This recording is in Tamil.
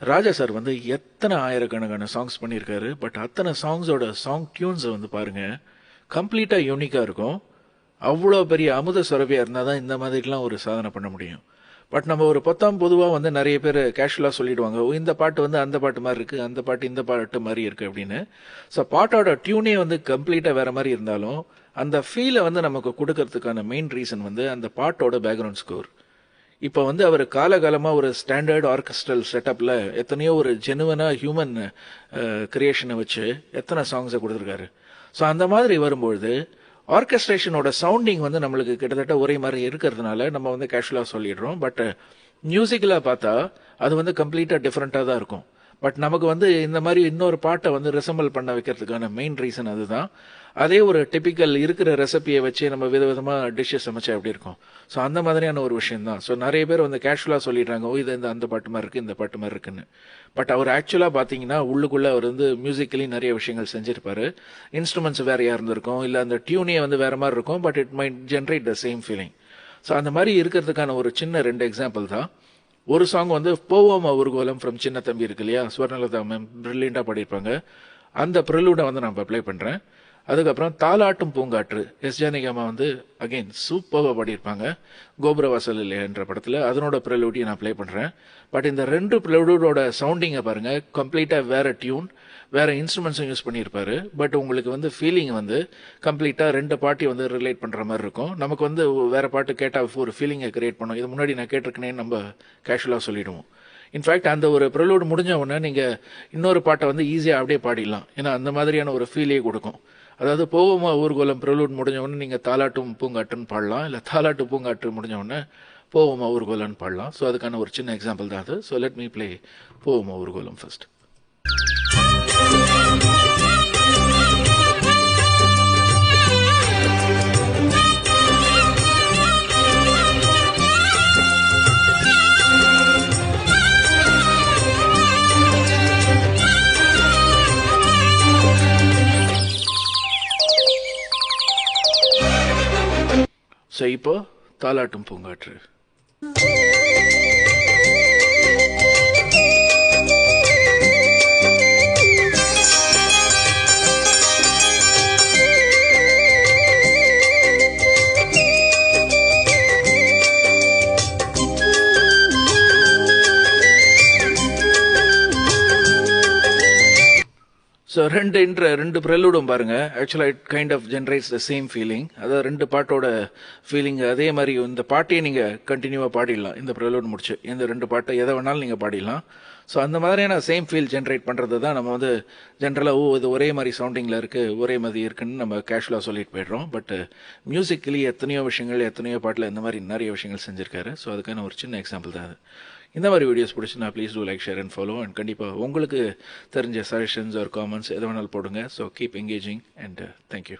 ராஜா சார் வந்து எத்தனை ஆயிரக்கணக்கான சாங்ஸ் பண்ணியிருக்காரு. பட் அத்தனை சாங்ஸோட சாங் டியூன்ஸை வந்து பாருங்க, கம்ப்ளீட்டாக யூனிக்காக இருக்கும். அவ்வளோ பெரிய அமுத சுரபியாக இருந்தால் தான் இந்த மாதிரிலாம் ஒரு சாதனை பண்ண முடியும். பட் நம்ம ஒரு பொதுவாக வந்து நிறைய பேர் கேஷுவலாக சொல்லிடுவாங்க, "ஓ, இந்த பாட்டு வந்து அந்த பாட்டு மாதிரி இருக்குது, அந்த பாட்டு இந்த பாட்டு மாதிரி இருக்குது" அப்படின்னு. ஸோ பாட்டோட டியூனே வந்து கம்ப்ளீட்டாக வேற மாதிரி இருந்தாலும் அந்த ஃபீலை வந்து நமக்கு கொடுக்கறதுக்கான மெயின் ரீசன் வந்து அந்த பாட்டோட பேக்ரவுண்ட் ஸ்கோர். இப்போ வந்து அவர் காலகாலமாக ஒரு ஸ்டாண்டர்ட் ஆர்கெஸ்ட்ரல் செட்டப்பில் எத்தனையோ ஒரு ஜெனுவனாக ஹியூமன் கிரியேஷனை வச்சு எத்தனை சாங்ஸை கொடுத்துருக்காரு. ஸோ அந்த மாதிரி வரும்பொழுது ஆர்கெஸ்ட்ரேஷனோட சவுண்டிங் வந்து நம்மளுக்கு கிட்டத்தட்ட ஒரே மாதிரி இருக்கிறதுனால நம்ம வந்து கேஷுவலாக சொல்லிடுறோம். பட் மியூசிக்கலாக பார்த்தா அது வந்து கம்ப்ளீட்டாக டிஃப்ரெண்ட்டாக தான் இருக்கும். பட் நமக்கு வந்து இந்த மாதிரி இன்னொரு பாட்டை வந்து ரிசம்பிள் பண்ண வைக்கிறதுக்கான மெயின் ரீசன் அதுதான். அதே ஒரு டிபிக்கல் இருக்கிற ரெசிபியை வச்சு நம்ம விதவிதமாக டிஷ்ஷஸ் சமைச்சா எப்படி இருக்கும். ஸோ அந்த மாதிரியான ஒரு விஷயம் தான். ஸோ நிறைய பேர் வந்து கேஷுவலாக சொல்லிடுறாங்க, "ஓ, இது இந்த அந்த பாட்டு மாதிரி இருக்குது, இந்த பாட்டு மாதிரி இருக்குன்னு." பட் அவர் ஆக்சுவலாக பார்த்தீங்கன்னா உள்ளுக்குள்ளே அவர் வந்து மியூசிக்கலி நிறைய விஷயங்கள் செஞ்சிருப்பாரு. இன்ஸ்ட்ருமெண்ட்ஸ் வேறையாக இருந்திருக்கும், இல்லை அந்த டியூனே வந்து வேற மாதிரி இருக்கும், but it might generate the same feeling. So அந்த மாதிரி இருக்கிறதுக்கான ஒரு சின்ன 2 எக்ஸாம்பிள் தான். ஒரு சாங் வந்து "போவோமா ஊர்கோலம்" ஃப்ரம் சின்ன தம்பி இருக்கு இல்லையா, ஸ்வர்ணலதா மேம் பிரில்லியண்டாக பாடியிருப்பாங்க. அந்த ப்ரிலூடை வந்து நான் இப்போ ப்ளே பண்ணுறேன். அதுக்கப்புறம் "தாலாட்டும் பூங்காற்று" எஸ் ஜானகியம்மா வந்து அகெயின் சூப்பராக பாடியிருப்பாங்க, கோபுரவாசல் இல்லையன்ற படத்தில். அதனோட ப்ரிலூடையும் நான் ப்ளே பண்ணுறேன். பட் இந்த 2 ப்ரிலூடோட சவுண்டிங்கை பாருங்கள், கம்ப்ளீட்டாக வேற டியூன், வேற இன்ஸ்ட்ருமெண்ட்ஸும் யூஸ் பண்ணியிருப்பாரு. பட் உங்களுக்கு வந்து ஃபீலிங் வந்து கம்ப்ளீட்டாக 2 பாட்டையும் வந்து ரிலேட் பண்ணுற மாதிரி இருக்கும். நமக்கு வந்து வேற பாட்டு கேட்டால் ஒரு ஃபீலிங்கை கிரியேட் பண்ணும். இது முன்னாடி நான் கேட்டிருக்கேனேன்னு நம்ம கேஷுவலாக சொல்லிடுவோம். இன்ஃபேக்ட் அந்த ஒரு ப்ரிலூட் முடிஞ்ச உடனே நீங்கள் இன்னொரு பாட்டை வந்து ஈஸியாக அப்படியே பாடிடலாம். ஏன்னா அந்த மாதிரியான ஒரு ஃபீலே கொடுக்கும். அதாவது "போவோமா ஊர்கோலம்" ப்ரிலூட் முடிஞ்ச உடனே நீங்கள் "தாலாட்டும் பூங்காற்றுன்னு" பாடலாம், இல்லை "தாலாட்டு பூங்காற்று" முடிஞ்ச உடனே "போவோமா ஊர்கோலம்னு" பாடலாம். ஸோ அதுக்கான ஒரு சின்ன எக்ஸாம்பிள் தான் அது. ஸோ லெட் மீ ப்ளே "போவோமா ஊர்கோலம்" ஃபர்ஸ்ட். ஸோ இப்போ "தாலாட்டும் பூங்காற்று". ஸோ 2 ப்ரெலூடும் பாருங்க, ஆக்சுவலாக it kind of generates the same feeling. அதாவது 2 பாட்டோட ஃபீலிங் அதே மாதிரி. இந்த பாட்டையே நீங்கள் கண்டினியூவாக பாடிடலாம். இந்த ப்ரெலூட் முடிச்சு இந்த 2 பாட்டை எதை வேணாலும் நீங்கள் பாடிடலாம். ஸோ அந்த மாதிரியான சேம் ஃபீல் ஜென்ரேட் பண்ணுறது தான் நம்ம வந்து ஜென்ரலாக, "ஓ, இது ஒரே மாதிரி சவுண்டிங்கில் இருக்குது, ஒரே மாதிரி இருக்குன்னு" நம்ம கேஷுவலாக சொல்லிட்டு போய்ட்றோம். பட் மியூசிக்கலி எத்தனையோ விஷயங்கள், எத்தனையோ பாட்டில் இந்த மாதிரி நிறைய விஷயங்கள் செஞ்சுருக்காரு. ஸோ அதுக்கான ஒரு சின்ன எக்ஸாம்பிள் தான் அது. இந்த மாதிரி வீடியோஸ் பிடிச்சுன்னா please do like, share and follow. And கண்டிப்பாக உங்களுக்கு தெரிஞ்ச சஜஷன்ஸ் ஒரு காமெண்ட்ஸ் எது வேணாலும் போடுங்க. So keep engaging and thank you.